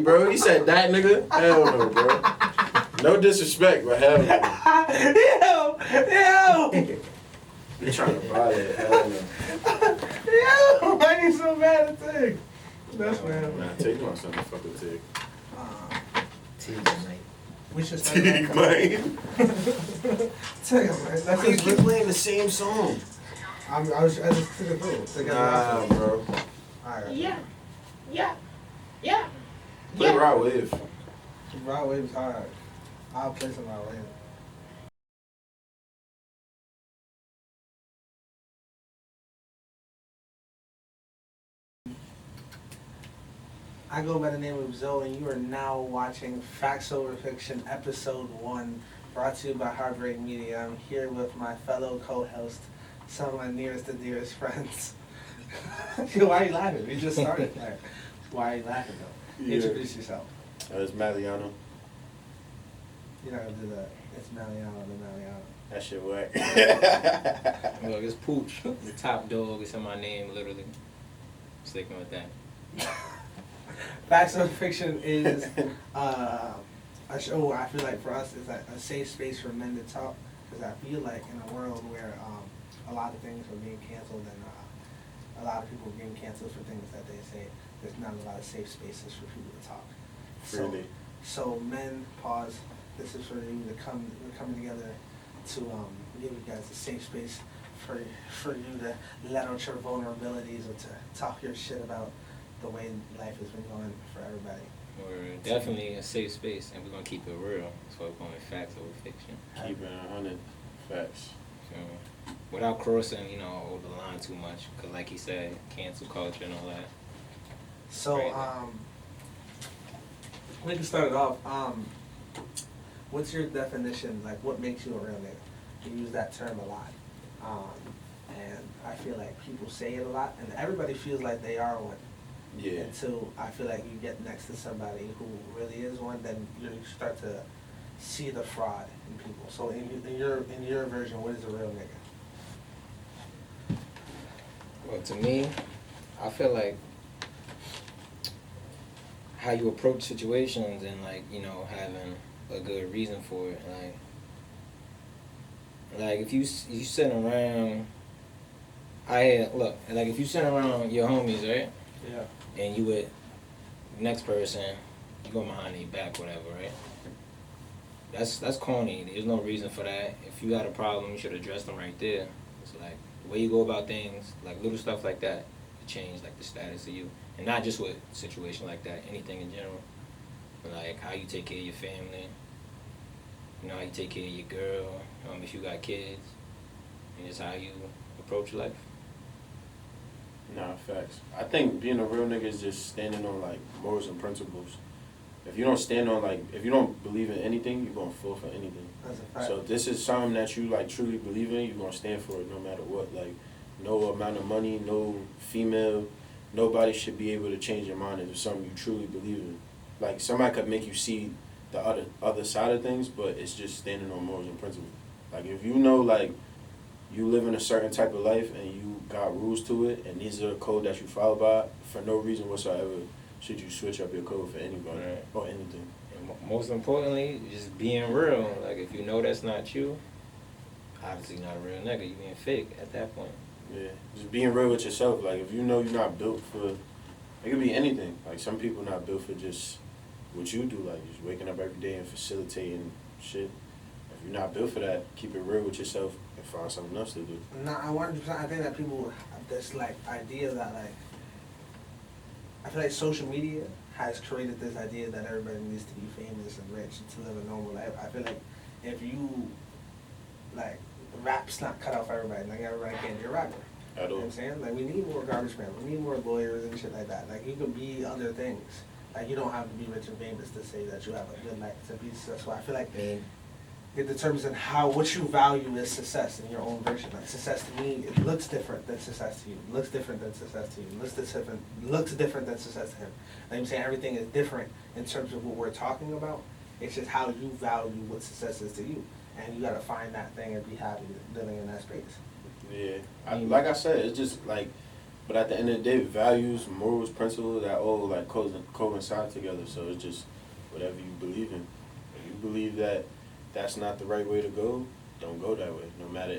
bro. He said that, nigga. Hell no, bro. No disrespect, but hell no. Yo! You trying to buy that? Hell no. Yo! Why you so mad at Tig? That's man. Nah, Tig want something to fuck with Tig. Tig, mate. We should start. Tig, man. Tig, man. That's Why you his keep playing the same song? I just took it through. Nah, bro. Alright. Yeah. Play Rod Wave. Rod Wave's hard. I'll play some Rod Wave. I go by the name of Zoe, and you are now watching Facts Over Fiction, Episode 1, brought to you by Heartbreak Media. I'm here with my fellow co-host, some of my nearest and dearest friends. Why are you laughing? We just started. Like, why are you laughing, though? Yeah. Introduce yourself. It's Maliano. You're not going to do that. It's Maliano to Maliano. That shit whack. Look, it's Pooch, the top dog. It's in my name, literally. Sticking with that. Facts Over Fiction is a show I feel like for us is like a safe space for men to talk, because I feel like in a world where a lot of things are being canceled and a lot of people are being canceled for things that they say, there's not a lot of safe spaces for people to talk. Freely. So men, pause. This is for you to come. We're coming together to give you guys a safe space for you to let out your vulnerabilities or to talk your shit about the way life has been going for everybody. We're definitely a safe space, and we're going to keep it real. So we're going Facts Over Fiction. Keep it 100 facts. So, without crossing, over the line too much. Because like he said, cancel culture and all that. So, Right. we can start it off. What's your definition? Like, what makes you a real nigga? You use that term a lot. And I feel like people say it a lot, and everybody feels like they are one. Yeah. Until I feel like you get next to somebody who really is one, then you start to see the fraud in people. So in your version, what is a real nigga? Well, to me, I feel like how you approach situations and having a good reason for it. Like if you sitting around, if you sitting around your homies, right? Yeah. And you with next person, you go behind their back, whatever, right? That's corny. There's no reason for that. If you got a problem, you should address them right there. It's like the way you go about things, like little stuff like that, it change like the status of you, and not just with a situation like that. Anything in general, but like how you take care of your family, how you take care of your girl, if you got kids, and just how you approach life. Nah, facts. I think being a real nigga is just standing on like morals and principles. If you don't stand on if you don't believe in anything, you're gonna fall for anything. That's a fact. So if this is something that you truly believe in, you're gonna stand for it no matter what. Like no amount of money, no female, nobody should be able to change your mind if it's something you truly believe in. Like somebody could make you see the other side of things, but it's just standing on morals and principles. Like if you know you live in a certain type of life and you got rules to it, and these are the code that you follow by, for no reason whatsoever should you switch up your code for anybody or anything. And most importantly, just being real. Like if you know that's not you, obviously not a real nigga. You being fake at that point. Yeah, just being real with yourself. Like if you know you're not built for, it could be anything. Like some people not built for just what you do, like just waking up every day and facilitating shit. If you're not built for that, keep it real with yourself and find something else to do. No, I 100%. I think that people have this idea that I feel like social media has created this idea that everybody needs to be famous and rich to live a normal life. I feel like if you the rap's not cut out for everybody. Like everybody can't be a rapper. At all. You know what I'm saying? Like we need more garbage men. We need more lawyers and shit like that. Like you could be other things. Like you don't have to be rich and famous to say that you have a good life to be successful. I feel like it determines on what you value as success in your own version. Like success to me, it looks different than success to you. It looks different than success to you. It looks different than success to him. Like I'm saying, everything is different in terms of what we're talking about. It's just how you value what success is to you, and you gotta find that thing and be happy living in that space. Yeah, like I said, it's just But at the end of the day, values, morals, principles, that all like coincide together. So it's just whatever you believe in. If you believe that that's not the right way to go, don't go that way. No matter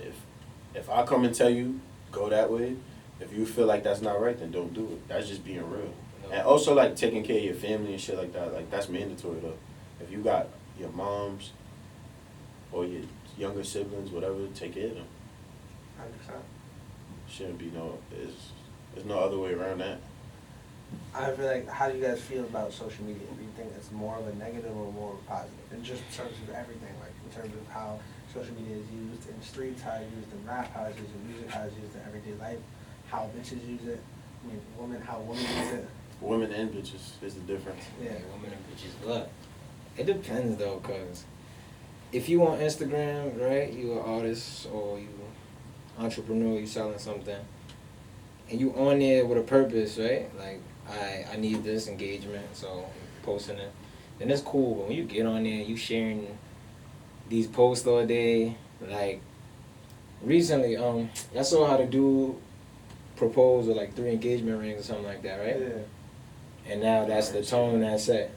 if I come and tell you go that way, if you feel like that's not right, then don't do it. That's just being real. And also like taking care of your family and shit like that. Like that's mandatory though. If you got your moms or your younger siblings, whatever, take care of them. 100%. Shouldn't be there's no other way around that. I feel like, how do you guys feel about social media? Do you think it's more of a negative or more of a positive? In just terms of everything, like in terms of how social media is used in streets, how it's used in rap, how it's used in music, how it's used in everyday life, how bitches use it, I mean, how women use it. Women and bitches is the difference. Yeah. Women and bitches. Look, it depends though, cause if you on Instagram, right, you an artist or you entrepreneur, you selling something, and you on there with a purpose, right? Like I need this engagement, so I'm posting it. Then it's cool. But when you get on there, you sharing these posts all day. Like recently, I saw how to do propose with like 3 engagement rings or something like that, right? Yeah. And now that's the tone that's set.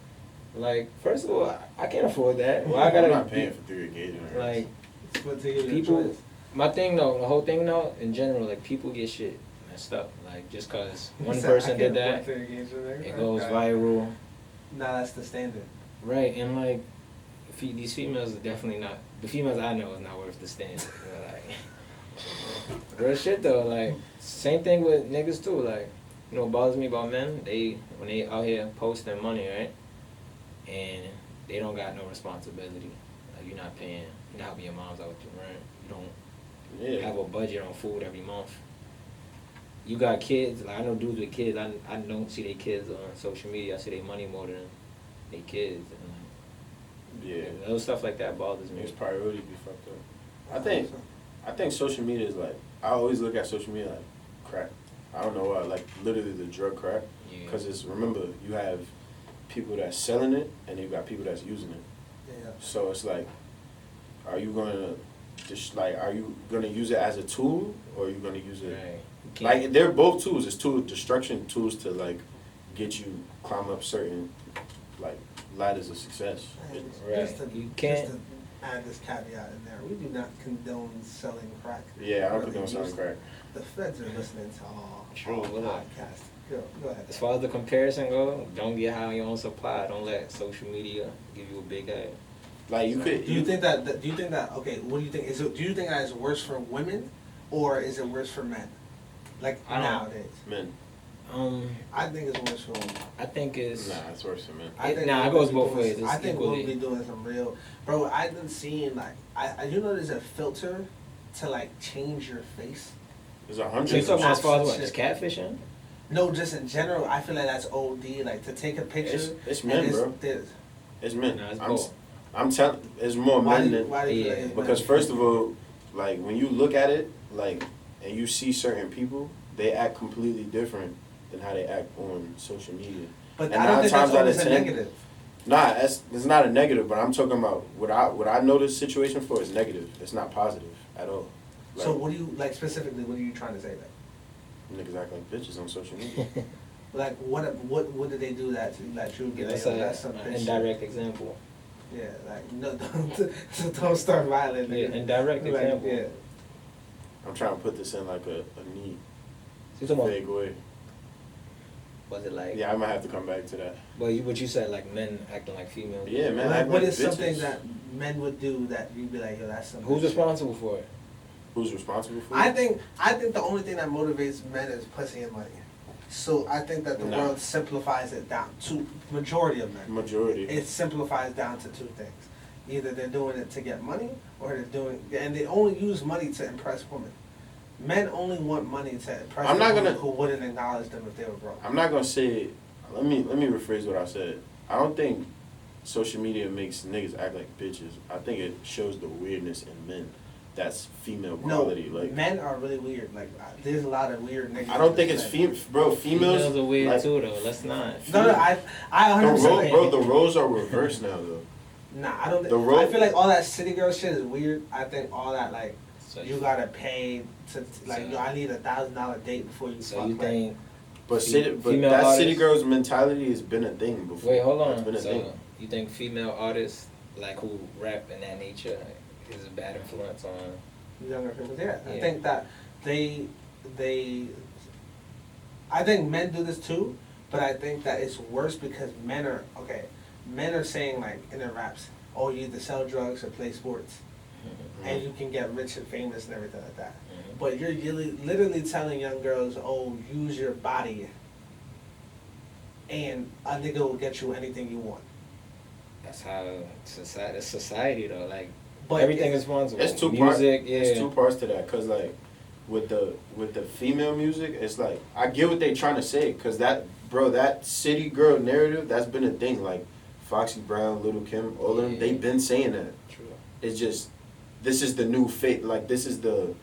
Like, first of all, I can't afford that. Well, I gotta. I'm not paying for 3 engagement rings. Like, It's what to give you a people. choice. My thing though, the whole thing though, in general, like people get shit messed up. Like just cause one So, person I did can't that, afford to engage with her. it goes Okay. viral. Nah, that's the standard. Right, and like, these females are definitely not. The females I know is not worth the standard. You know, like, real shit though. Like, same thing with niggas too. Like, you know, what bothers me about men? When they out here posting money, right, and they don't got no responsibility. Like, you're not paying. You're not helping your moms out with your rent. You don't have a budget on food every month. You got kids. Like I know dudes with kids. I don't see their kids on social media. I see their money more than their kids. And Yeah. those stuff like that bothers me. His priority be fucked up. I think social media is like, I always look at social media like crack. I don't know why, like literally the drug crack. Yeah. Because it's, remember, you have people that's selling it and you got people that's using it. Yeah. So it's like, are you gonna use it as a tool or are you gonna use it? Right. You can't- Like they're both tools. It's tools, destruction tools to like get you climb up certain like ladders of success. And Right. Just to, You can't- Just to add this caveat in there, we do not condone selling crack. Yeah, I don't Really condone selling use- crack. The feds are listening to all True, what up? podcasts. Go ahead. As far as the comparison go, don't get high on your own supply. Don't let social media give you a big head. Like you could. Do you think that? Do you think that? Okay, what do you think? Do you think that is worse for women, or is it worse for men? Like I don't- nowadays, Men? I think it's worse for women. I think it's. Nah, it's worse for men. I think Nah, it we'll goes be both doing- ways. It's I think we'll equally. be doing some real, bro. I've been seeing like you know there's a filter to like change your face. There's a So you hundred. talking about as far as what? Shit. Just catfishing? No, just in general, I feel like that's OD. Like to take a picture. It's and men, bro. there's- It's men. Nah, it's I'm, both. I'm telling. It's more Why men do you, than why do you feel Yeah, like it's because men? first of all, like when you look at it, like and you see certain people, they act completely different than how they act on social media. But and I don't nine think times that's out always of a 10 negative. Nah, it's not a negative, but I'm talking about what I know this situation for is negative. It's not positive at all. Like, So what do you like specifically? What are you trying to say there? niggas act like bitches on social media. Like what did they do that you would be like, That's oh, that's some an bitch shit. indirect example. Yeah, like no, don't start violent. Yeah, nigga. indirect Like, example. Yeah. I'm trying to put this in like a neat, So you talking vague way. was it like? Yeah, I might have to come back to that. Well, what you said, like men acting like females. Yeah, man. Like, act what like is something bitches. that men would do that you'd be like, yo, that's some Who's bitch shit. responsible for it? Who's responsible for it? I think the only thing that motivates men is pussy and money. So I think that the No. world simplifies it down to majority of men. Majority. It simplifies down to two things. Either they're doing it to get money, or they're doing, and they only use money to impress women. Men only want money to impress I'm not women gonna- who wouldn't acknowledge them if they were broke. I'm not gonna say. Let me rephrase what I said. I don't think social media makes niggas act like bitches. I think it shows the weirdness in men. That's female quality. Like men are really weird. Like, there's a lot of weird niggas. I don't think it's men. bro. Females are weird like, too, though. Let's not. No, I The 100%. role, bro, the roles are reversed now, though. Nah, I don't The think. role- I feel like all that city girl shit is weird. I think all that like So you gotta pay to like, So- yo, I need $1,000 date before you So fuck. you right? think? But Fe- but female that city artists- girls mentality has been a thing before. Wait, hold It's on. been a So thing. you think female artists like who rap in that nature is a bad influence on? Younger people, yeah. I Yeah. think that they, I think men do this too, but I think that it's worse because men are saying like in their raps, oh, you either sell drugs or play sports, and you can get rich and famous and everything like that. Mhm. But you're literally telling young girls, oh, use your body, and a nigga will get you anything you want. That's how society though. Like But everything it's- is responsible. It's two parts. Music, yeah. It's two parts to that, cause like with the female music, it's like I get what they trying to say, cause that city girl narrative, that's been a thing. Like Foxy Brown, Little Kim, all of them, Yeah. they've been saying that. True. It's just this is the new fate. Like this is the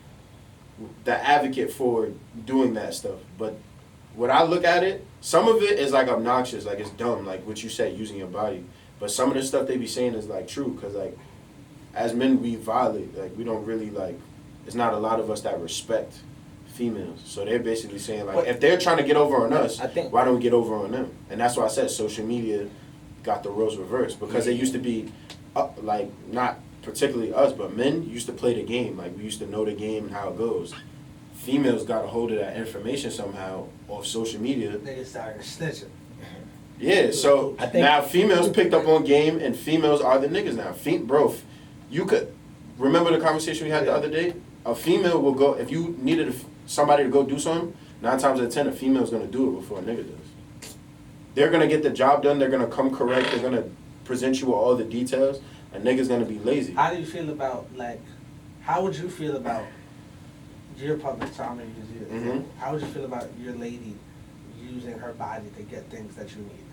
advocate for doing that stuff. But when I look at it, some of it is like obnoxious, like it's dumb, like what you said, using your body. But some of the stuff they be saying is like true, cause like as men we violate, like we don't really like. It's not a lot of us that respect females. So they're basically saying like, But- if they're trying to get over on us, I think- why don't we get over on them? And that's why I said social media got the roles reversed, because it used to be like not particularly us, but men used to play the game. Like we used to know the game and how it goes. Females got a hold of that information somehow off social media. Niggas started snitching. Yeah, so I think- now females picked up on game, and females are the niggas now. You could remember the conversation we had the other day. A female will go if you needed somebody to go do something. 9 times out of 10, a female's gonna do it before a nigga does. They're gonna get the job done. They're gonna come correct. They're gonna present you with all the details. A nigga's gonna be lazy. How do you feel about like? How would you feel about your public? So I'm gonna use you. Mhm. How would you feel about your lady using her body to get things that you need?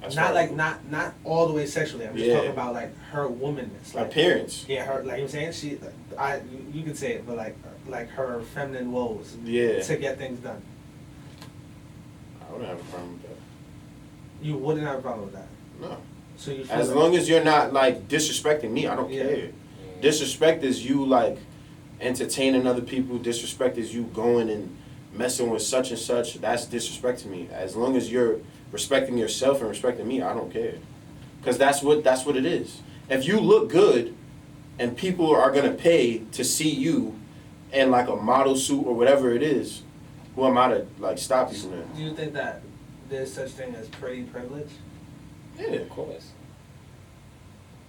As Not far like as not all the way sexually. I'm just Yeah. talking about like her womanness. Like, appearance. yeah, her like I'm saying you can say it, but like her feminine woes Yeah, to get things done. I wouldn't have a problem with that. You wouldn't have a problem with that. No, So you feel as like- long as you're not like disrespecting me, I don't Yeah. care. Disrespect is you like entertaining other people. Disrespect is you going and messing with such and such. That's disrespect to me. As long as you're respecting yourself and respecting me, I don't care. Cause that's what it is. If you look good, and people are gonna pay to see you in like a model suit or whatever it is, who am I to like stop you from that? Do you think that there's such thing as pretty privilege? Yeah. Of course.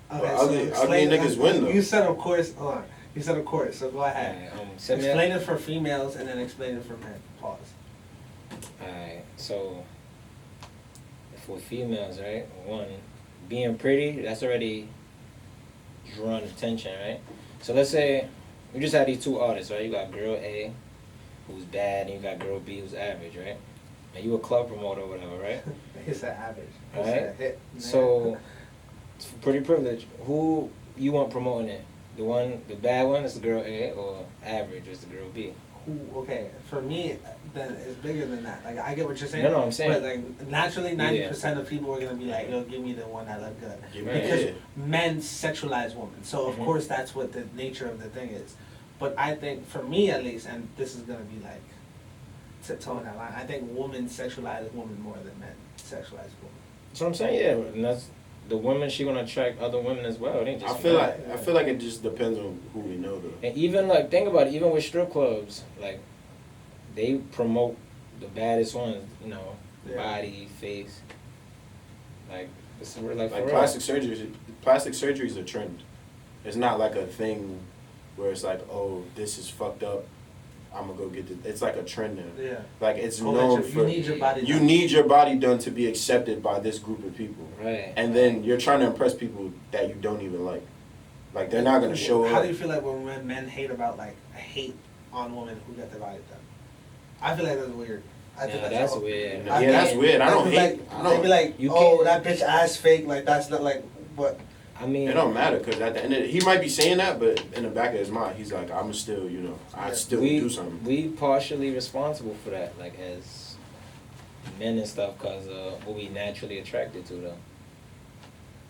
Well, ugly explain- niggas win, though. You said of course. Hold on. You said of course. So go ahead. Send me Explain it for females and then explain it for men. Pause. Alright, so for females, right? One, being pretty, that's already drawing attention, right? So let's say we just had these two artists, right? You got girl A, who's bad, and you got girl B, who's average, right? And you a club promoter or whatever, right? It's an average. It's Alright. a hit, man. So, for pretty privilege, who you want promoting it? The bad one is the girl A, or average is the girl B? Okay, for me, then it's bigger than that. Like I get what you're saying. No, I'm saying- But like naturally, 90% of people are gonna be like, "Yo, give me the one that look good," Give me because it. men sexualize women. So of Mhm. course that's what the nature of the thing is. But I think for me at least, and this is gonna be like tiptoeing that line. I think women sexualize women more than men sexualize women. That's what I'm saying, yeah. And that's the women, she gonna attract other women as well. It ain't just I feel like it just depends on who we know though. And even like think about it, even with strip clubs, like they promote the baddest ones, you know, Yeah. body, face. Like it's like, Like for real. plastic surgery is a trend. It's not like a thing where it's like, oh, this is fucked up. I'm gonna go get it. It's like a trend now. Yeah. Like it's Oh, known that for you need your body. you done. need your body done to be accepted by this group of people, Right. and then you're trying to impress people that you don't even like. Like they're not gonna show How up. do you feel like when men hate about like hate on women who get their body done? I feel like that's weird. I think Yeah, that's all- weird. Yeah, that's weird. I don't Like, hate. I They be don't. like, You oh, can't- that bitch ass fake. Like that's not like what. I mean It don't matter because at the end of it, he might be saying that, but in the back of his mind, he's like, I'm still, you know, I still do something. we partially responsible for that, like as men and stuff, cause what we naturally attracted to though.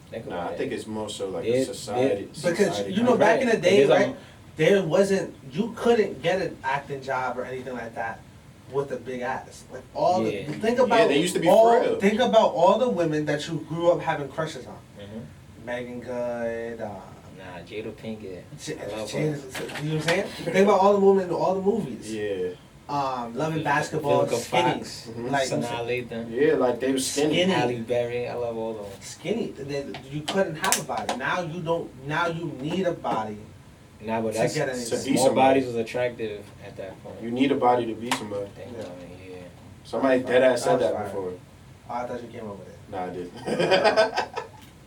Think Nah, about I it. think it's more so like a It- society. Because society you know, kind back in the Right. day, There's right? you couldn't get an acting job or anything like that with a big ass. Like think about they used to be for real. Think about all the women that you grew up having crushes on. Mm-hmm. Megan Good. Nah, Jada Pinkett. You know what I'm saying? Think about all the women in all the movies. Yeah. Loving Basketball, Vivica Skinny. Fox, Like Sanaa Lathan, Yeah, like they were skinny. Halle Berry. I love all those. Skinny. You couldn't have a body. Now you don't. Now you need a body. Nah, but To that's get anything. To be small somebody. bodies was attractive at that point. You need a body to be somebody. Think Yeah. about it, yeah. Somebody dead ass said That's that fine. before. Oh, I thought you came up with it. Nah, I did.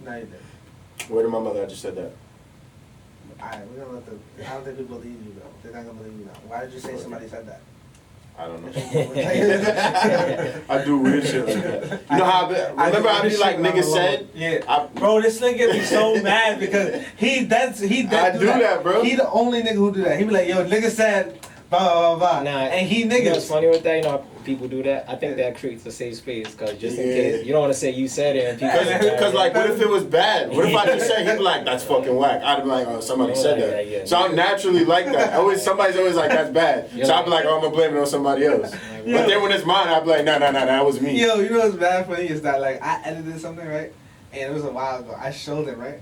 No, you didn't. Where did my mother just said that? Alright, we're gonna let the. I don't think people believe you though. They're not gonna believe you now. Why did you say somebody said that? I don't know. I do weird shit like that. You know how remember I be like nigga said? Yeah. Bro, this nigga be so mad because he I do that, bro. He the only nigga who do that. He be like, yo, nigga said blah blah blah blah. Nah, and he You know what's niggas. funny with that? You know how people do that? I think that creates a safe space because just in Yeah. case, you don't want to say you said it and people... Cause like what if it was bad? What if I just said he'd be like, that's fucking whack? I'd be like, oh somebody said that. Yeah. So I'm naturally like that. Somebody's always like, that's bad. So I'd be like, oh I'm gonna blame it on somebody else. But then when it's mine, I'd be like, nah, that was me. Yo, you know what's bad funny is that like I edited something, right? And it was a while ago. I showed him, right?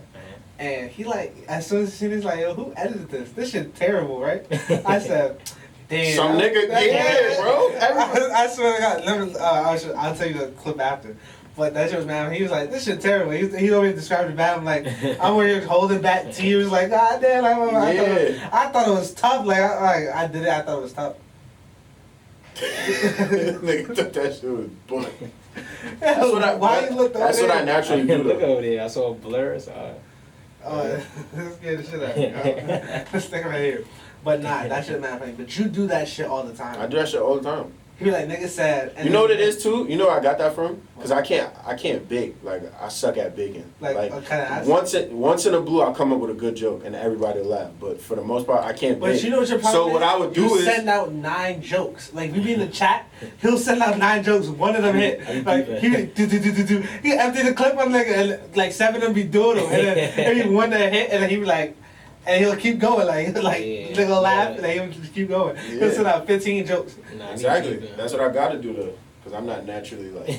And he like, as soon as he seen it, he's like, yo, who edited this? This shit terrible, right? I said, damn. Some nigga, yeah, bro. I swear to God, let me, I'll tell you the clip after. But that shit was mad. He was like, this shit terrible. He always described it bad. I'm like, I'm over here holding back tears. Like, God damn. Like, I thought it was tough. Like, I did it. I thought it was tough. Nigga thought that shit was bull. Why you look That's what I naturally do Look though. over there. I saw a blur. So Let's get the shit out of me. Let's stick it right here. But nah, that shit mad funny. But you do that shit all the time. I do that shit all the time. He be like, nigga said. And You know what it is too? You know where I got that from? Cause I can't bake. Like I suck at baking. Like what kind of ass? once in a blue, I'll come up with a good joke and everybody will laugh. But for the most part, I can't But bake. you know what your problem So is? what I would do you is send out 9 jokes. Like we be in the chat, he'll send out 9 jokes. One of them hit. Like he do. He empty the clip on like 7 of them be doing them, and then maybe one that hit, and then he be like. And he'll keep going, nigga laugh, and then he'll just keep going. He'll send out 15 jokes. nah, exactly. That's what I gotta do though. Cause I'm not naturally like.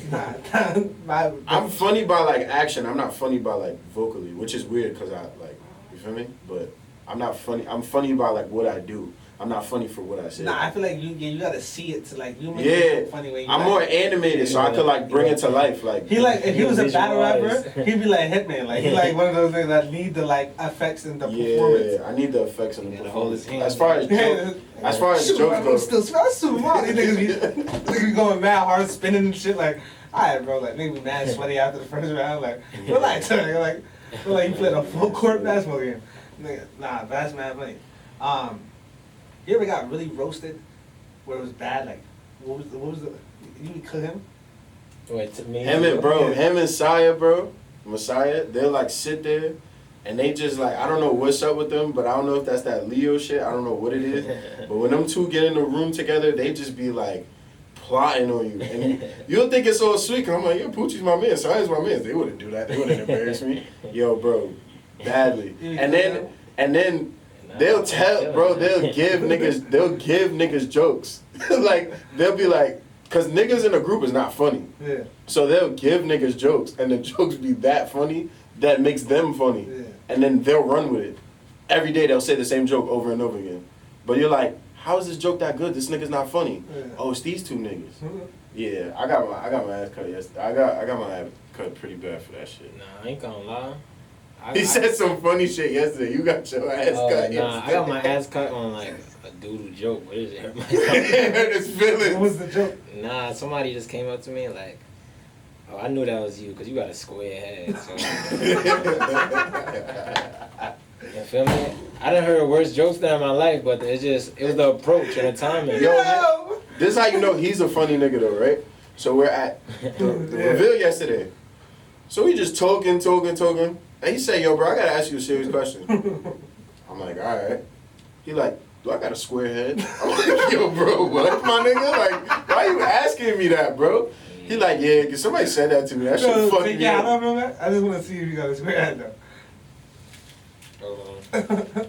Nah, I'm funny by like action. I'm not funny by like vocally, which is weird. Cause I like, you feel me? But I'm not funny. I'm funny by like what I do. I'm not funny for what I say. Nah, I feel like you gotta see it to like you make Yeah, it funny when you I'm like, more animated, so I could like bring it to life. Like he like if he was a battle Visualize. rapper, he'd be like Hitman. Like he like one of those things that need the like effects and the performance. yeah, I need the effects and the Yeah, the whole performance. thing. As far as jokes go, still that's super hard. These niggas be going mad hard, spinning and shit. Like, alright, bro, like nigga be mad sweaty after the first round. Like, relax, nigga. Like you played a full court basketball game. Nigga, nah, that's mad funny. You ever got really roasted where it was bad? Like, what was the you cook him? Wait, to me. him and Saya, bro, Messiah, they'll like sit there. And they just like, I don't know what's up with them, but I don't know if that's that Leo shit. I don't know what it is. But when them two get in the room together, they just be like plotting on you. And you'll think it's all sweet. Cause I'm like, yo, Poochie's my man, Saya's my man. They wouldn't do that. They wouldn't embarrass me. Yo, bro, badly. And then they'll tell, bro, they'll give niggas jokes. Like, they'll be like, cause niggas in a group is not funny. Yeah. So they'll give niggas jokes, and the jokes be that funny that makes them funny. Yeah. And then they'll run with it. Every day they'll say the same joke over and over again. But you're like, how is this joke that good? This nigga's not funny. Yeah. Oh, it's these two niggas. Mhm. Yeah, I got my ass cut yesterday. I got my ass cut pretty bad for that shit. Nah, I ain't gonna lie. He said some funny shit yesterday. You got your ass cut yesterday. I got my ass cut on like a doodle joke. What is it? Hurt his feelings. What was the joke? Nah, somebody just came up to me like, oh, I knew that was you because you got a square head. So. You feel me? I done heard worse jokes than in my life, but it was the approach and the timing. Yo, this is how you know he's a funny nigga though, right? So we're at the reveal yesterday. So we just talking. And he said, yo, bro, I gotta ask you a serious question. I'm like, all right. He like, do I got a square head? I'm like, yo, bro, what, my nigga? Like, why you asking me that, bro? He like, yeah, cause somebody said that to me. That shit fucked me Yeah, I up. don't know that. I just want to see if you got a square head though. Hold on.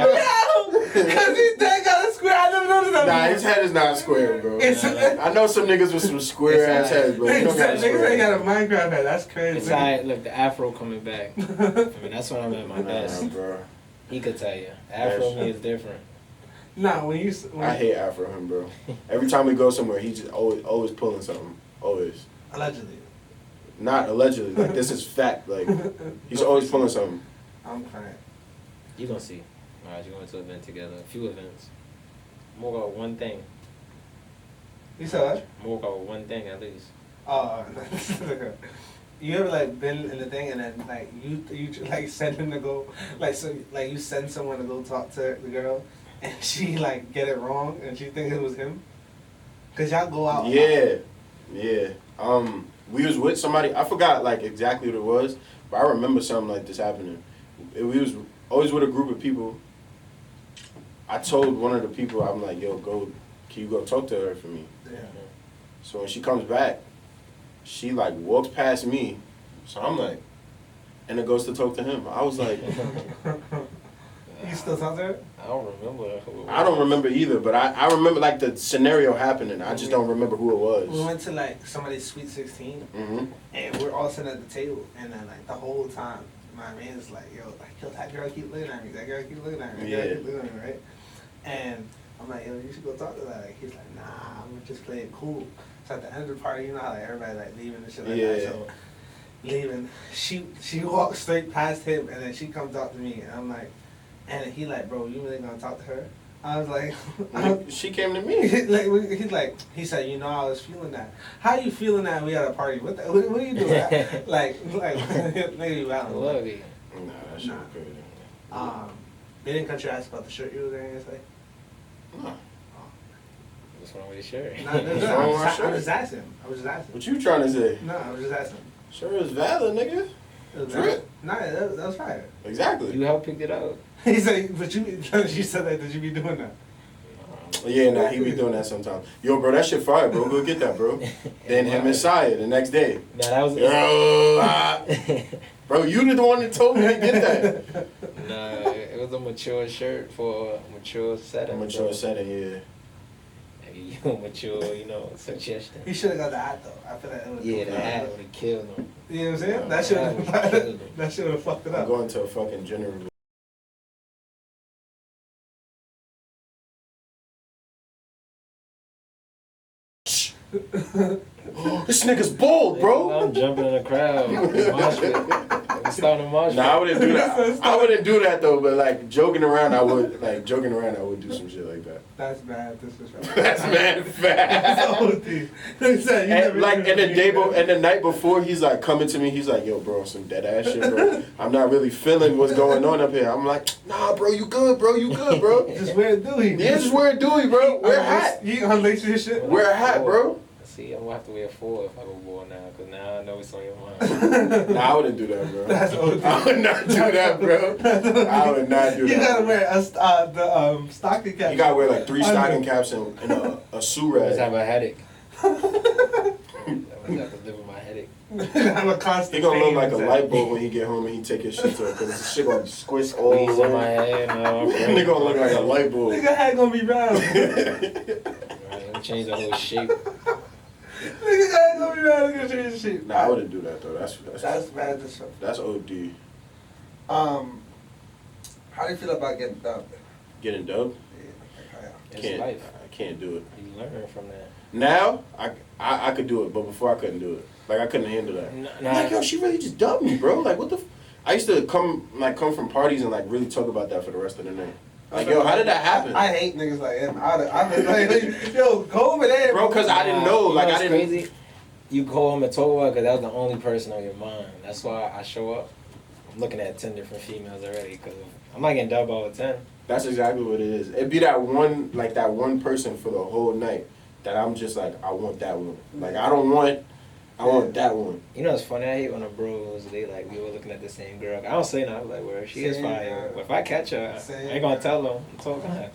Cause his dad got a square. I never noticed that. Nah, before. his head is not square, bro. It's I know some niggas with some square ass heads, but he don't got a niggas ain't got a square. Minecraft head. That's crazy. It's alright, look, the afro coming back. I mean, that's when I'm at my Nah, best. bro. He could tell you. Afro me is different. Nah, when you I hate Afro him, bro. Every time we go somewhere, he just always pulling something. Always. allegedly. Not allegedly. Like, this is fact. Like, he's always pulling something. I'm crying. You gonna see. Alright, you're going to an event together. A few events. More about one thing. You said what? More about one thing at least. You ever like been in the thing and then like you like send him to go like you send someone to go talk to the girl and she like get it wrong and she think it was him? Cause y'all go out. Yeah. Yeah. We was with somebody. I forgot like exactly what it was, but I remember something like this happening. We was always with a group of people. I told one of the people, I'm like, yo, can you go talk to her for me? Yeah. So when she comes back, she like walks past me. So I'm like, and it goes to talk to him. I was like, You still talk to her? I don't remember who it was. I don't remember either, but I remember like the scenario happening. I just don't remember who it We was. went to like somebody's sweet 16 Mm-hmm. and we're all sitting at the table and then like the whole time my man's like, yo, that girl keep looking at me, that girl keep looking at me, that girl Yeah. keep looking at me, right? And I'm like, yo, you should go talk to that. Like, he's like, nah, I'm gonna just play it cool. So at the end of the party, you know how like everybody like leaving and shit like that. Yeah. So leaving, she walks straight past him and then she comes talk to me and I'm like, and he like, bro, you really gonna talk to her? I was like, She came to me. he said, you know, I was feeling that. How you feeling that we at a party? What are you doing? like, maybe you out. Love it. Nah, that shit was crazy. They didn't cut your ass about the shirt you were wearing yesterday? Nah. What's wrong with your shirt? No, What's wrong with my I was shirt? just asking. I was just asking. What you trying to say? No, I was just asking. Sure is valid, nigga. It was Drip. Nah, that was fire. Exactly. You helped pick it up. He said, but you said that. Did you be doing that? Yeah, nah, he be doing that sometimes. Yo, bro, that shit fire, bro. Go get that, bro. Then him and Saya the next day. Nah, that was. Yo, bro, you the one that told me to get that. Nah, it was a mature shirt for a mature setting. Mature bro. setting, yeah. Maybe you mature, suggestion. He should have got the hat though. I feel like it would. Yeah, the hat would have killed him. You know what I'm saying? Yeah, That should that would've killed him. have. That should have fucked it I'm up. going to a fucking general. This nigga's bold, bro. I'm jumping in the crowd. Mosh pit. I'm starting a mosh pit. Nah, I wouldn't do that. I wouldn't do that though. But like joking around, I would. Like joking around, I would do some shit like that. That's bad. Disrespectful. That's mad That's fast. OD. He said, you And never like even and the day do that. and the night before, he's like coming to me. He's like, "Yo, bro, some dead ass shit, bro. I'm not really feeling what's going on up here." I'm like, "Nah, bro, you good, bro. You good, bro. Just wear a dewey. Yeah, just wear a dewey, bro. Wear a hat. You unlace your shit. Wear a hat, bro." See, I'm gonna have to wear 4 if I go ball now, cause now I know it's on your mind. Nah, I wouldn't do that, bro. That's OD. I would not do that, bro. I would not do that. You gotta bro. wear the stocking cap. You gotta wear like 3 stocking caps and a suit I just have rag. a headache. I just have to live with my headache. I'm a constant. He gonna look pain like a inside. light bulb when he get home and he take his shit to it, cause the shit gonna squish all Squeeze in my over. head. No, Nigga gonna look like a light bulb. Nigga head gonna be round. Right, I'm change the whole shape. Nigga head gonna be round. Nigga change the shape. Nah, I wouldn't do that though. That's bad. That's that's OD. How do you feel about getting dubbed? Getting dubbed? It's Can't. life. I can't do it. You learn from that. Now I could do it, but before I couldn't do it. Like I couldn't handle that. Nah, I'm like, yo, she really just dubbed me, bro. Like what the? I used to come from parties and like really talk about that for the rest of the night. Like, yo, how did that happen? I hate niggas like him. I've been like, yo, go over there, Bro, cause I didn't know. Like I what's didn't. crazy? You go home and talk about it because that was the only person on your mind. That's why I show up. I'm looking at 10 different females already because I'm not getting dubbed all the 10. That's exactly what it is. It'd be that one person for the whole night that I'm just like, I want that one. Like I want that one. You know, it's funny. I hate when the bros, they like, we were looking at the same girl. I don't say nothing. I'm like, where she is Same fire. girl. But if I catch her, I Same ain't gonna girl. tell them. I'm talking to her.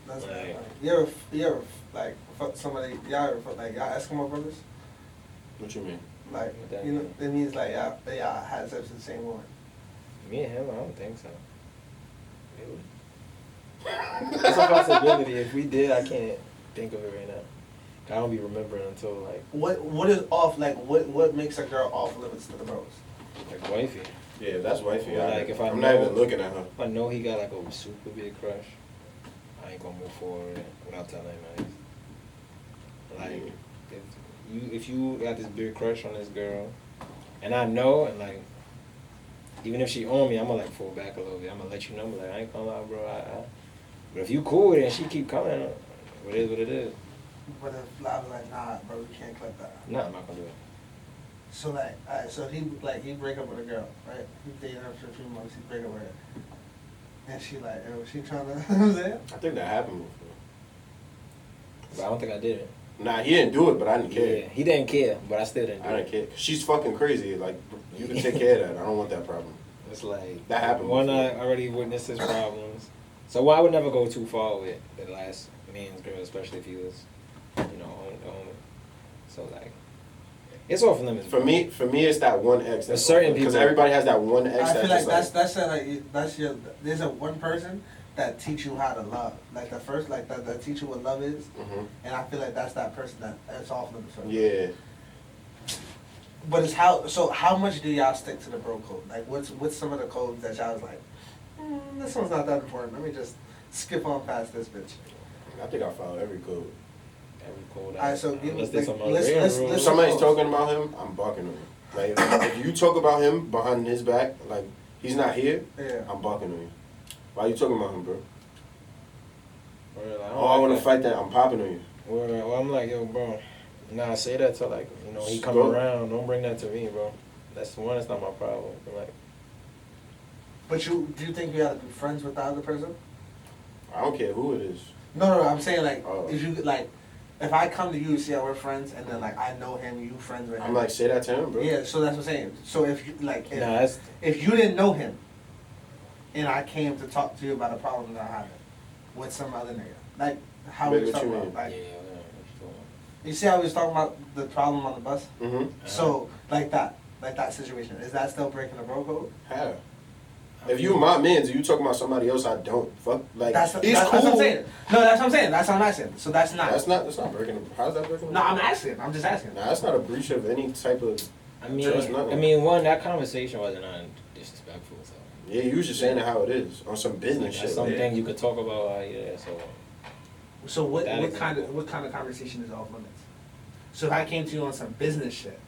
That's Right. right. You ever like fuck somebody? Y'all ever fuck like y'all Eskimo brothers? What you mean? Like, What that you know, mean? it means like y'all had sex with the same woman. Me and him, I don't think so. Really? It's a possibility. If we did, I can't think of it right now. I don't be remembering until like What is off? Like, what makes a girl off limits to the bros? Like wifey. Yeah, that's wifey. Well, like, if I I'm not know- even looking at her. If I know he got like a super big crush, I ain't gonna move forward with it without telling him. Like, if you got this big crush on this girl, and I know, and like, even if she on me, I'm gonna like fall back a little bit. I'm gonna let you know, I'm like, I ain't gonna lie, bro. But if you cool with it and she keep coming, it is what it is. But if I was like, nah, bro, we can't clip that. Nah, I'm not gonna do it. So like, alright, so he break up with a girl, right? He dated her for a few months. He break up with her, and she like, was she trying to? You know what I'm saying? I think that happened before. But I don't think I did it. Nah, he didn't do it, but I didn't care. Yeah, he didn't care, but I still didn't do I it. didn't care. She's fucking crazy. Like, you can take care of that. I don't want that problem. It's like That happened One, before. I already witnessed his problems, so I would never go too far with the last man's girl, especially if he was, you know, on it. So like, it's off limits. For me, it's that one ex. There's certain because people- everybody has that one ex. I feel like just that's your. There's a one person that teach you how to love. Like the first, like that teach you what love is, Mhm. and I feel like that's that person that's off limits. For. Yeah. But it's how. So how much do y'all stick to the bro code? Like what's some of the codes that y'all was like, this one's not that important. Let me just skip on past this bitch. I think I followed every code. Every code. Alright, so give me, unless there's like, some let's- other let's- rules. If let's- somebody's talking about him, I'm bucking him. Like, if you talk about him behind his back, like, he's not here, Yeah. I'm bucking on you. Why you talking about him, bro? Word, like, Oh, I want to fight that. I'm popping on you. Well, I'm like, yo, bro. Nah, say that to like, you know, he come Bro. around. Don't bring that to me, bro. That's one. That's not my problem. I'm like, But do you think you gotta be friends with the other person? I don't care who it is. No, I'm saying like Oh. if you like, if I come to you, see how we're friends, and then like I know him, you friends with him. I'm like, say that to him, bro. yeah. So that's what I'm saying. So if you like, if, nah, that's if you didn't know him, and I came to talk to you about a problem that I'm having with some other nigga, like how we Babe, was what talking you about, mean? like yeah. you see how we was talking about the problem on the bus. Mm-hmm. So like that situation, is that still breaking the bro code? How? If you my man, you talking about somebody else, I don't. Fuck. Like, That's he's cool. what I'm saying. No, that's what I'm saying. That's what I'm asking. So that's not. That's not breaking. How's that breaking? No, I'm asking. I'm just asking. Nah, that's not a breach of any type of. I mean, Trust nothing. one, that conversation wasn't disrespectful. So Yeah, you was just saying it how it is on some business that's shit. something like, you could talk about. Yeah, so So what That what kind of conversation is off limits? So if I came to you on some business shit,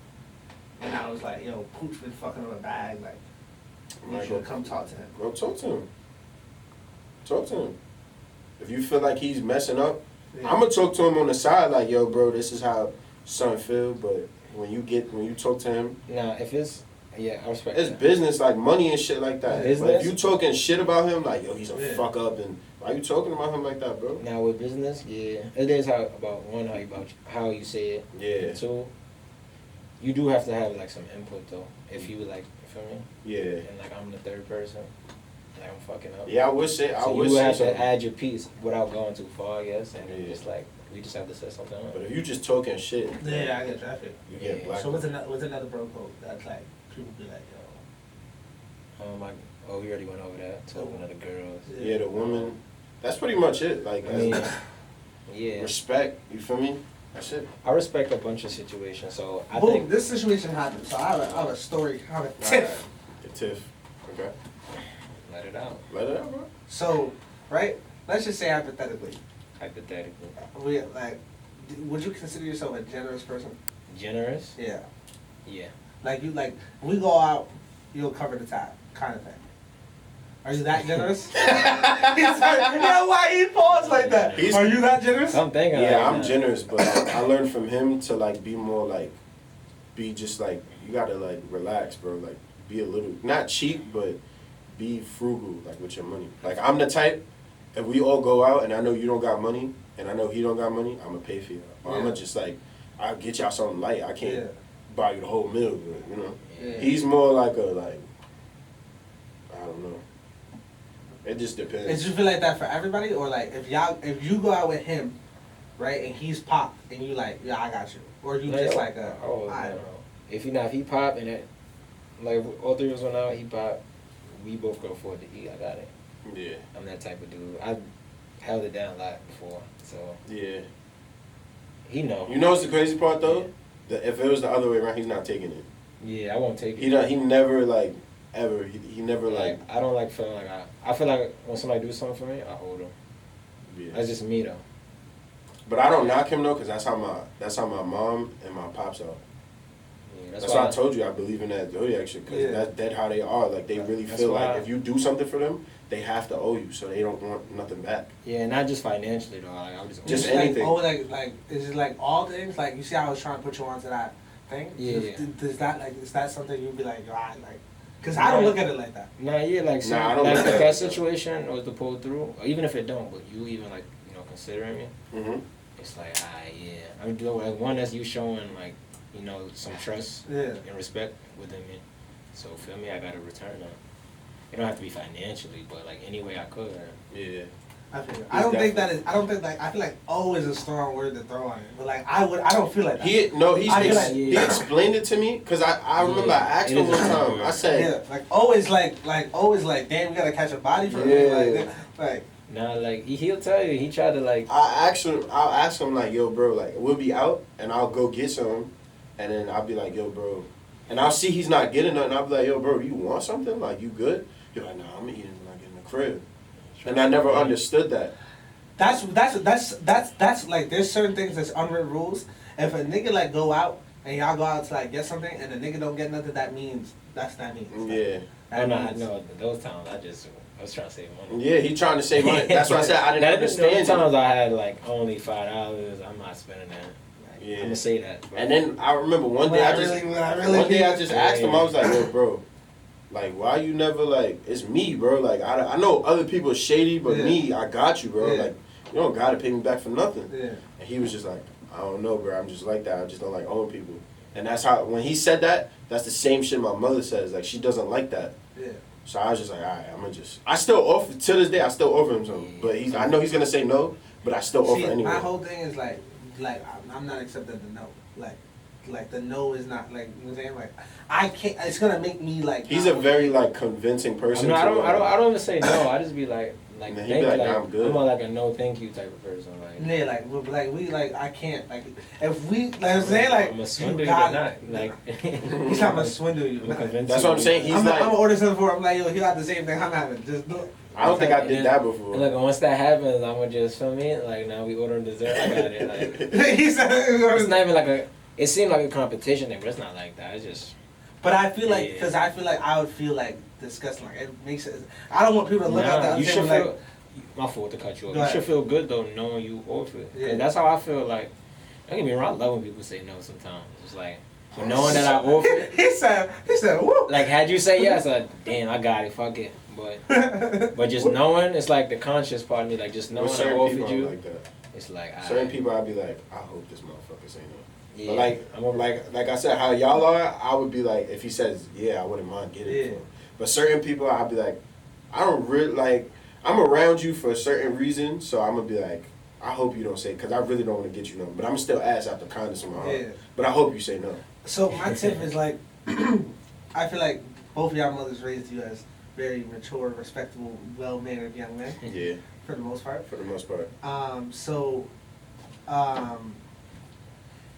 and I was like, yo, Pooch been fucking up a bag, like, you Like, should come talk to him. Bro, talk to him. Talk to him. If you feel like he's messing up, Yeah. I'm gonna talk to him on the side, like, yo, bro, this is how son feel. But when you talk to him, nah, if it's I respect. it's that. business, like money and shit like that. Business? But if you talking shit about him, like, yo, he's a Yeah. fuck up, and why you talking about him like that, bro? Now with business, yeah, it is how you say it. Yeah, And two, you do have to have like some input though. If you like, you feel me? yeah, And like I'm the third person, like I'm fucking up. yeah. I would say, I So would you say have something. to add your piece without going too far, I guess, and Yeah. just like we just have to set something up. But if you just talking shit, Yeah, I get traffic. you get Yeah. black. So what's another bro code that's like people be like, We already went over that. Talking to the girls. Yeah, the woman. That's pretty much it. Like, I mean, yeah, respect. You feel me? That's it. I respect a bunch of situations, so I boom, think this situation happened. So I have a story, I have a tip. The tiff. Okay. let it out. Let it out, bro. So, right? Let's just say hypothetically, Hypothetically, we like, would you consider yourself a generous person? generous. Yeah. Yeah. Like you like when we go out, you'll cover the tab, kind of thing. Are you that generous? He's like, yeah, why he paused like that? He's- Are you that generous? I'm thinking. Yeah, like I'm that. generous, but I learned from him to like be more like, be just like, you gotta like relax, bro. Like, be a little, not cheap, but be frugal, like with your money. Like, I'm the type, if we all go out and I know you don't got money and I know he don't got money, I'm gonna pay for you. Or I'm Yeah. gonna just like, I'll get y'all something light. I can't Yeah. buy you the whole meal, but you know. Yeah. He's more like I don't know. It just Did depends. you feel like that for everybody, or like if you go out with him, right, and he's popped, and you like, yeah, I got you, or you Yeah, just like a, oh, alright, no. bro. if he pop and it, like all three of us went out, he pop, we both could afford to eat. I got it. Yeah. I'm that type of dude. I held it down a lot before, so Yeah. he know. You know what's the crazy part though? That if it was the other way around, he's not taking it. Yeah, I won't take it. He never like ever. He never like. I don't like feeling like I feel like when somebody do something for me, I hold them. Yeah. That's just me though. But I don't knock him though, cause that's how my mom and my pops are. Yeah, That's why I told you I believe in that zodiac shit, cause Yeah. that's how they are. Like they really That's feel why- like if you do something for them, they have to owe you, so they don't want nothing back. Yeah, not just financially though. Like I would Just Is it anything. like is it like all things? Like you see, I was trying to put you onto that thing. Yeah. Does that like is that something you'd be like, yo, I like? Because I don't look at it like that. Nah, yeah, like so, Nah, I don't like look if at that it. situation was to pull through, or even if it don't, but you even like considering me, Mm-hmm. it's like yeah. I mean, like one that's you showing like some trust Yeah. and respect within me. So feel me, I gotta return that. It don't have to be financially, but like any way I could. Yeah. I don't think that is. I don't think like. I feel like "oh" is a strong word to throw on it. But like I don't feel like that. He I feel like- he explained it to me because I remember I asked it him is one a strong time. word. I said, Yeah, like always like always like damn, you gotta catch a body for me. Yeah. Like Nah, like he'll tell you. He tried to like. I'll ask him like, yo, bro, like we'll be out and I'll go get some, and then I'll be like, yo, bro, and I'll see he's not getting nothing. I'll be like, yo, bro, you want something? Like you good? He's like, nah, I'm eating when I get in the crib, and I never understood that. that's like there's certain things that's unwritten rules. If a nigga like go out and y'all go out to like get something and the nigga don't get nothing, that means. Yeah. That I means- know those times I was trying to save money. Yeah, he trying to save money. That's why I said I didn't understand Those times it. I had like only $5. I'm not spending that. Like, Yeah. I'm gonna say that. Bro. And then I remember one day I just asked him. I was like, yo, bro, like why you never like? It's me, bro. Like I know other people are shady, but Yeah. me, I got you, bro. Yeah. Like you don't gotta pay me back for nothing. Yeah. And he was just like, I don't know, bro. I'm just like that. I just don't like owing people. And that's how when he said that, that's the same shit my mother says. Like she doesn't like that. Yeah. So I was just like, all right, I'm gonna just. I still offer to this day. I still offer him something, but I know he's gonna say no, but I still offer See, anyway. my whole thing is like I'm not accepting the no. Like the no is not like you know what I'm saying. Like I can't. It's gonna make me like. He's a very like convincing person. I to, don't even say no. I just be like And then thank he'd be you. like, Like, "Nah, I'm good." more like a no thank you type of person. Like Yeah, like we like I can't like if we like I'm saying like I'm a swindle you you, but got not like. he's not gonna swindle you. I'm convinced That's you. what I'm saying. He's I'm like, gonna order something for him. I'm like yo, he got the same thing I'm having. Just do it. I don't think I And did then- that before. And look, once that happens, I'm gonna just feel me. Like now we ordering dessert. I got it. Like he said, it's not even like a. It seemed like a competition thing, but it's not like that. It's just. but I feel like Yeah. because I feel like I would feel like disgusting. Like it makes it. I don't want people to look at that. You and should say, like, feel. My fault to cut you off. Go You ahead. should feel good though, knowing you offer it. 'Cause Yeah. that's how I feel. Like, don't get me wrong. I love when people say no. Sometimes it's like, but knowing that I offer it. he said, whoop. Like, had you say yes, damn, I got it. Fuck it. But just knowing, it's like the conscious part of me. Like just knowing With I certain offered people, I'm you, like that. it's like Certain people, I'd be like, I hope this motherfucker say no. Yeah, But like, I'm over like I said, how y'all are, I would be like, if he says, yeah, I wouldn't mind getting it. Yeah. For him. But certain people, I'd be like, I don't really like. I'm around you for a certain reason, so I'm gonna be like, I hope you don't say, because I really don't want to get you no. But I'm gonna still ask out the kindness of my heart. Yeah. But I hope you say no. So my tip is like, I feel like both of y'all mothers raised you as very mature, respectable, well-mannered young men Yeah, for the most part. for the most part.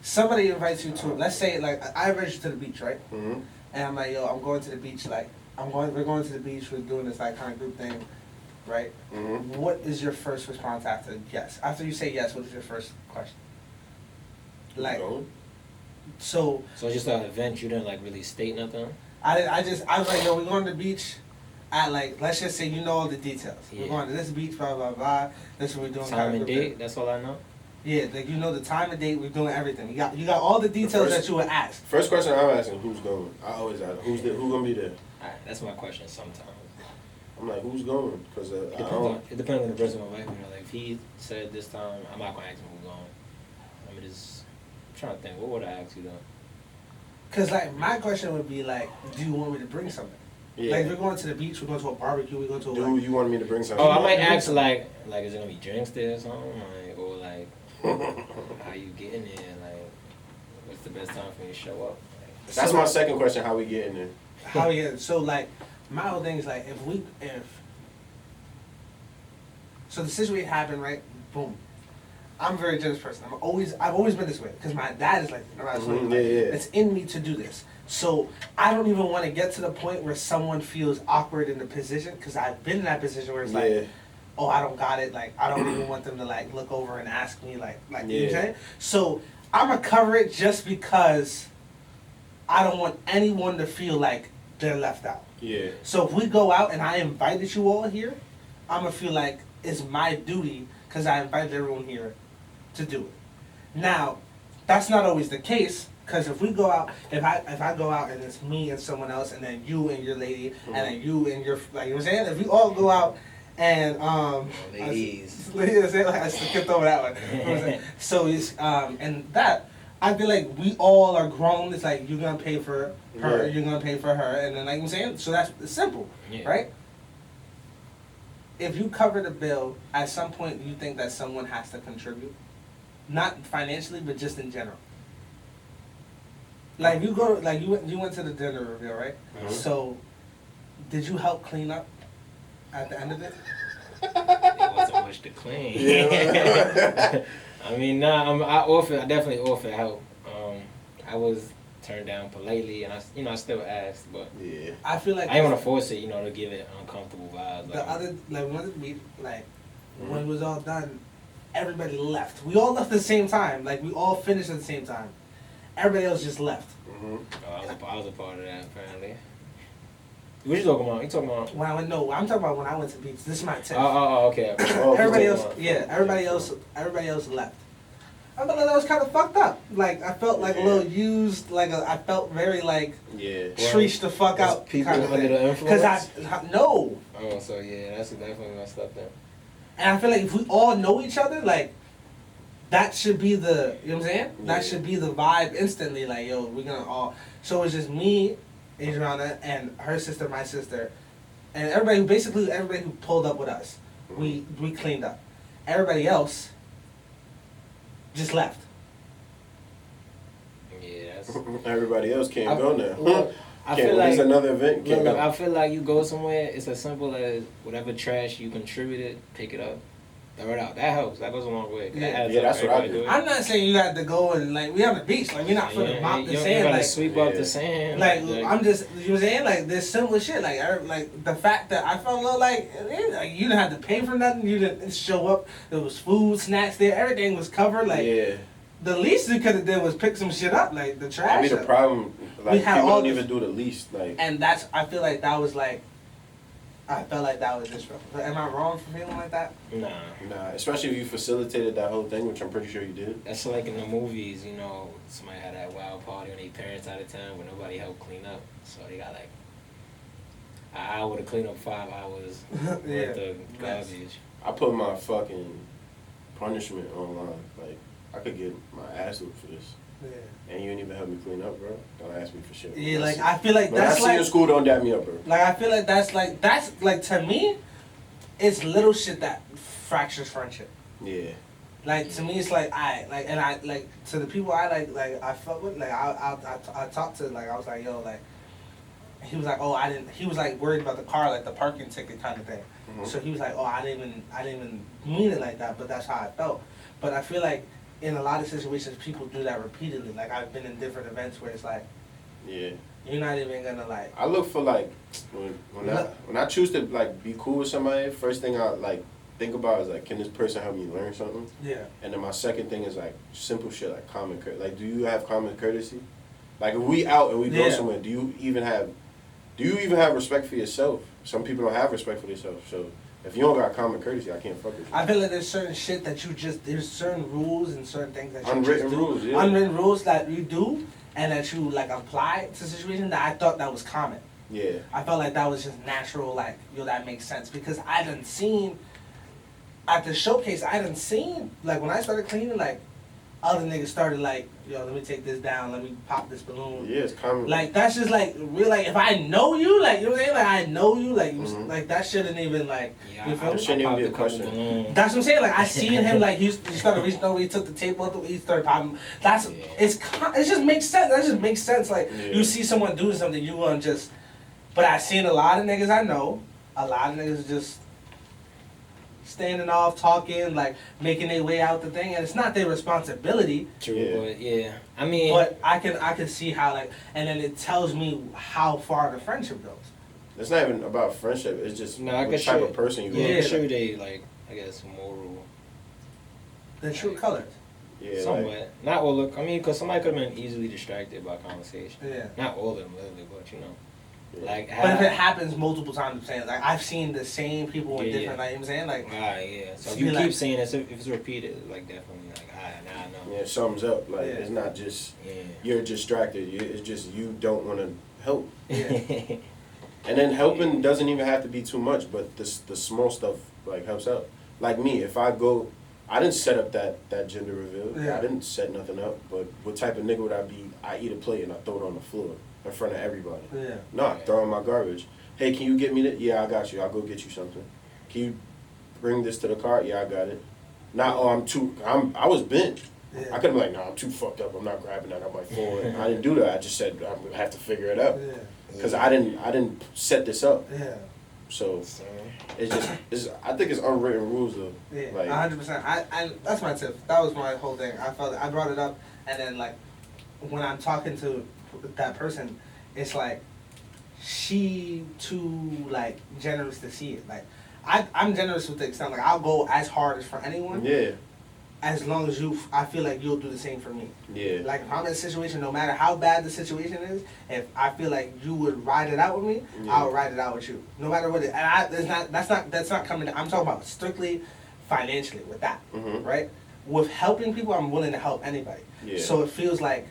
Somebody invites you to, let's say like I invite you to the beach, right? Mm-hmm. And I'm like, yo, I'm going to the beach. Like we're going to the beach. We're doing this like kind of group thing, right? Mm-hmm. What is your first response after yes? After you say yes, what is your first question? Like so. So it's just an event. You didn't like really state nothing. I was like, yo, we're going to the beach at like, let's just say you know all the details. Yeah. We're going to this beach, blah, blah, blah. This is what we're doing. Time and kind of date. That's all I know. Yeah, like you know the time and date, we're doing everything. You got all the details first- that you would ask. First question I'm asking, who's going? I always ask, who gonna be there? Alright, that's my question. Sometimes I'm like, who's going? Because it depends on the person inviting me. Like if he said this time, I'm not gonna ask him who's going. I'm trying to think. What would I ask you though? Cause like my question would be like, do you want me to bring something? yeah. Like we're going to the beach, we're going to a barbecue, we're going to a Dude, like, you wanted me to bring something? Oh, I might Yeah. ask like is it gonna be drinks there or something, like, or like how you getting there, like what's the best time for me to show up? That's So- my second question. How we getting there? How yeah? So like, my whole thing is like, so the situation happened, right? Boom. I'm a very generous person. I've always been this way because my dad is like, Mhm, yeah. it's in me to do this. So I don't even want to get to the point where someone feels awkward in the position because I've been in that position where it's Yeah. like, oh, I don't got it. Like, I don't even want them to like look over and ask me like you know what I'm Yeah. saying? So I'm gonna cover it just because I don't want anyone to feel like they're left out. Yeah. So if we go out and I invited you all here, I'm gonna feel like it's my duty because I invited everyone here to do it. Now, that's not always the case because if we go out, if I go out and it's me and someone else, and then you and your lady, and then you and your like you know what I'm saying, if we all go out and Ladies. I skipped over that one. You know what I'm saying? So it's and that. I feel like we all are grown. It's like you're gonna pay for her, Yeah. you're gonna pay for her, and then like I'm saying, so that's it's simple, Yeah. right? If you cover the bill, at some point you think that someone has to contribute, not financially, but just in general. Like you go, like you went to the dinner reveal, right? Mhm. So, did you help clean up at the end of it? It wasn't much to clean. Yeah. I mean, I definitely offered help. I was turned down politely, and I still asked, but Yeah. I feel like I didn't want to force it, to give it uncomfortable vibes. the other like when when it was all done, everybody left. We all left at the same time. Like we all finished at the same time. Everybody else just left. Mm-hmm. I was a part of that apparently. What you talking about? You talking about? When I went I'm talking about when I went to beach. This is my tip. Okay. Oh, everybody you else, talking yeah, about- everybody else left. I felt like that was kind of fucked up. Like I felt like a little used. I felt very like Yeah. treached the fuck Was out. people kind of under thing. the influence? No, Oh, so yeah, that's definitely messed up then. and I feel like if we all know each other, like that should be the you know what I'm saying. Yeah. That should be the vibe instantly. Like yo, we're gonna all. So it's just me, Adriana, and her sister, my sister, and everybody who pulled up with us. We cleaned up. Everybody else just left. Yeah, that's. Everybody else can't go now. Look, I Can't feel release like another event. Can't look, go. I feel like you go somewhere. It's as simple as whatever trash you contributed, pick it up, throw it out. That helps. That goes a long way. Yeah. That adds Yeah, up. that's what I Everybody do. I'm not saying you have to go and like we on the beach. Like we're not Yeah, finna mop the you sand. gotta Like sweep up Yeah. the sand. I'm just you know what I'm saying. Like there's simple shit. Like the fact that I felt a little like you didn't have to pay for nothing. You didn't show up. There was food, snacks there. Everything was covered. Like Yeah. the least you could have did was pick some shit up, like the I trash. mean, the up. problem, like, had people all don't this- even do the least. Like, And I feel like that was like. I felt like that was disrespectful. Am I wrong for feeling like that? Nah. nah, especially if you facilitated that whole thing, which I'm pretty sure you did. That's like in the movies, somebody had that wild party when their parents out of town where nobody helped clean up. So they got like an hour to clean up 5 hours Yeah. worth of garbage. I put my fucking punishment online. Like, I could get my ass whooped for this. Yeah. And you didn't even help me clean up, bro. Don't ask me for shit. Yeah, like I feel like When I that's see you in like. school, don't dap me up, bro. Like I feel like that's like to me, it's little shit that fractures friendship. Yeah. Like to me, it's like I like to the people I like I fuck with. Like I talked to like I was like yo like. He was like, oh, I didn't. He was like worried about the car, like the parking ticket kind of thing. Mhm. So he was like, oh, I didn't even mean it like that, but that's how I felt. But I feel like in a lot of situations, people do that repeatedly. Like I've been in different events where it's like, Yeah. you're not even gonna like. I look for like when I choose to like be cool with somebody, first thing I like think about is like, can this person help me learn something? Yeah. And then my second thing is like simple shit like common courtesy. Like, do you have common courtesy? Like, if we out and we go Yeah. somewhere, do you even have respect for yourself? Some people don't have respect for themselves. So if you don't got common courtesy, I can't fuck with you. I feel like there's certain shit that there's certain rules and certain things that you Unwritten just do. rules, yeah. Unwritten rules that you do and that you like apply to situations that I thought that was common. Yeah. I felt like that was just natural, like, yo, that makes sense. Because I done seen, at the showcase, like, when I started cleaning, like, other niggas started like, yo, let me take this down, let me pop this balloon. Yeah, it's common. Like that's just like real. Like if I know you, like you know what I'm saying, like I know you, like like that shouldn't even like. Yeah, You feel me? shouldn't even be a popped couple question. balloons. That's what I'm saying. Like I seen him, like he started reaching over, he took the tape off, he started popping. That's Yeah. it just makes sense. That just makes sense. Like Yeah. you see someone doing something, you want to just. But I seen a lot of niggas I know, a lot of niggas just standing off, talking, like making their way out the thing, and it's not their responsibility. True, Yeah. but yeah, I mean, But I can see how like, and then it tells me how far the friendship goes. It's not even about friendship. It's just No, I what can type show- of person you yeah, are. Yeah. sure they like, I guess, moral, The true colors. Yeah, like, somewhat. Not all of, I mean, because somebody could have been easily distracted by conversation. Yeah. Not all of them, literally, but you know, yeah. like, But if it happens multiple times, I'm saying like I've seen the same people in Yeah, different. yeah. Like you know what I'm saying like. Alright, yeah. So if See, you like- keep saying this, if it's repeated, like definitely, like, alright, now I know. Yeah, something's up. Like Yeah. it's not just Yeah. you're distracted. It's just you don't want to help. Yeah. And then helping doesn't even have to be too much, but the small stuff like helps out. Like me, if I go, I didn't set up that gender reveal. Yeah. I didn't set nothing up. But what type of nigga would I be? I eat a plate and I throw it on the floor in front of everybody. Yeah. No, I throw in my garbage. Hey, can you get me that? Yeah, I got you. I'll go get you something. Can you bring this to the car? Yeah, I got it. Not, oh, I was bent. Yeah. I could have been like, no, I'm too fucked up. I'm not grabbing that on my phone. I didn't do that. I just said I'm gonna have to figure it out Yeah. because I didn't set this up. Yeah. So I think it's unwritten rules though. Yeah. Like 100%. I that's my tip. That was my whole thing. I brought it up, and then like when I'm talking to that person, it's like she too like generous to see it. Like I'm generous with the extent like I'll go as hard as for anyone. yeah, As long as I feel like you'll do the same for me. yeah, Like if I'm in a situation, no matter how bad the situation is, if I feel like you would ride it out with me, Yeah. I'll ride it out with you, no matter what. That's not coming. I'm talking about strictly financially with that, Mhm. right? With helping people, I'm willing to help anybody. Yeah. So it feels like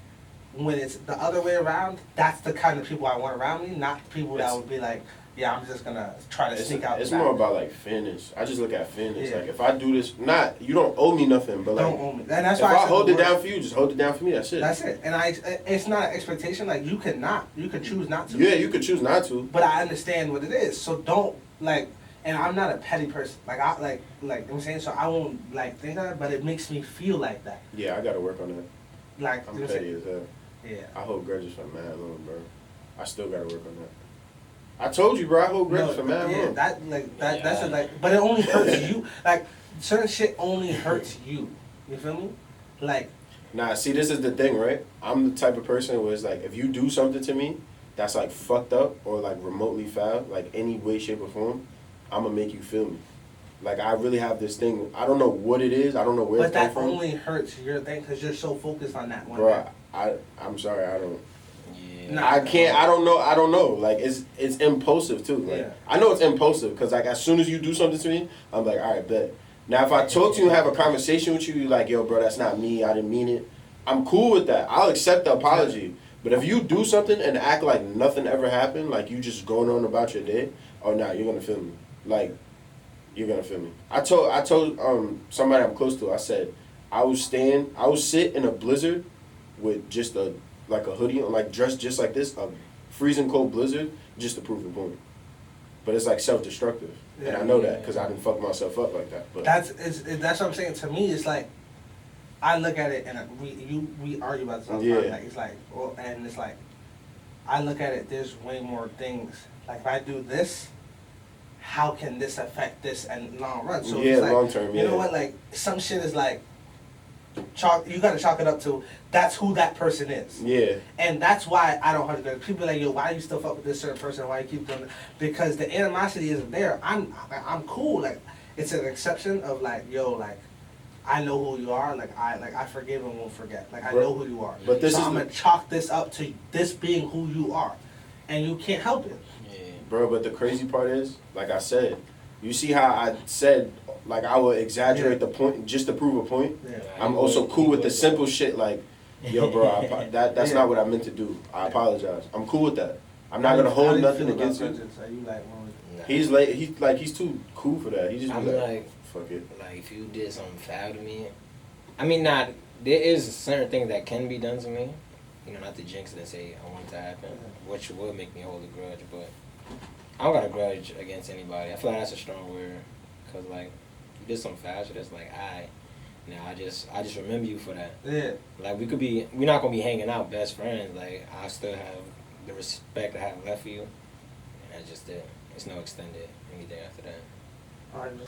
when it's the other way around, that's the kind of people I want around me, not the people that It's- would be like, yeah, I'm just gonna try to sneak out. it's the back. more about like fairness. I just look at fairness. Yeah. Like if I do this, you don't owe me nothing, but like Don't own me, and that's if why I said hold the it word. down for you, just hold it down for me. That's it. That's it, and it's not an expectation. Like you could choose not to. Yeah, you could choose not to. But I understand what it is, so don't like. And I'm not a petty person. Like I like you know what I'm saying. So I won't like think that, but it makes me feel like that. Yeah, I gotta work on that. Like I'm you know what I'm petty saying? as hell. Yeah. I hold grudges for mad long, bro. I still gotta work on that. I told you, bro. I hold grudges for mad yeah, long. that's it. Like, but it only hurts you. Like certain shit only hurts you. You feel me? Like Nah, see, this is the thing, right? I'm the type of person where it's like, if you do something to me that's like fucked up or like remotely foul, like any way, shape, or form, I'm gonna make you feel me. Like I really have this thing. I don't know what it is. I don't know where but it's come that from. only hurts your thing because you're so focused on that one. Bro, I'm sorry. I don't. Yeah. Nah. I can't. I don't know. I don't know. Like it's impulsive too. Like Yeah. I know it's impulsive because like as soon as you do something to me, I'm like, all right, bet. Now if I talk to you and have a conversation with you, you're like, yo, bro, that's not me. I didn't mean it. I'm cool with that. I'll accept the apology. But if you do something and act like nothing ever happened, like you just going on about your day, oh nah, you're gonna feel me. Like you're gonna feel me. I told somebody I'm close to. I said I would sit in a blizzard with just a hoodie on, like dressed just like this, a freezing cold blizzard, just to prove a point. But it's like self-destructive, and I know that because I didn't fuck myself up like that. But that's what I'm saying. To me, it's like I look at it and we argue about this all the time. Yeah. Like it's like, well, and it's like I look at it. There's way more things. Like if I do this, how can this affect this and long run? So Yeah, it's like, long term, You yeah. know what? Like some shit is like chalk. You gotta chalk it up to that's who that person is. yeah, And that's why I don't hold it. People be like, yo, why do you still fuck with this certain person? Why you keep doing it? Because the animosity isn't there. I'm cool. Like it's an exception of like, yo, like I know who you are. Like I forgive and won't forget. Like I But- know who you are. but this so is I'm the- gonna chalk this up to this being who you are, and you can't help it. Yeah. bro. But the crazy part is, like I said, you see how I said like I would exaggerate Yeah. the point just to prove a point. Yeah. I'm also cool with the simple shit like, yo, bro, that's Yeah. not what I meant to do. I apologize. I'm cool with that. I'm not How gonna do hold you nothing feel about against you. vengeance? Are you like, well, He's late. He's too cool for that. He just be I'm like, like, fuck it. like if you did something foul to me, I mean not there is certain things that can be done to me. You know, not to jinx it and say I want it to happen, which will make me hold a grudge. But I don't got a grudge against anybody. I feel like that's a strong word, cause like you did something fast. That's like now I just remember you for that. Yeah. Like we're not gonna be hanging out best friends. Like I still have the respect I have left for you, and that's just it. It's no extended anything after that. 100%.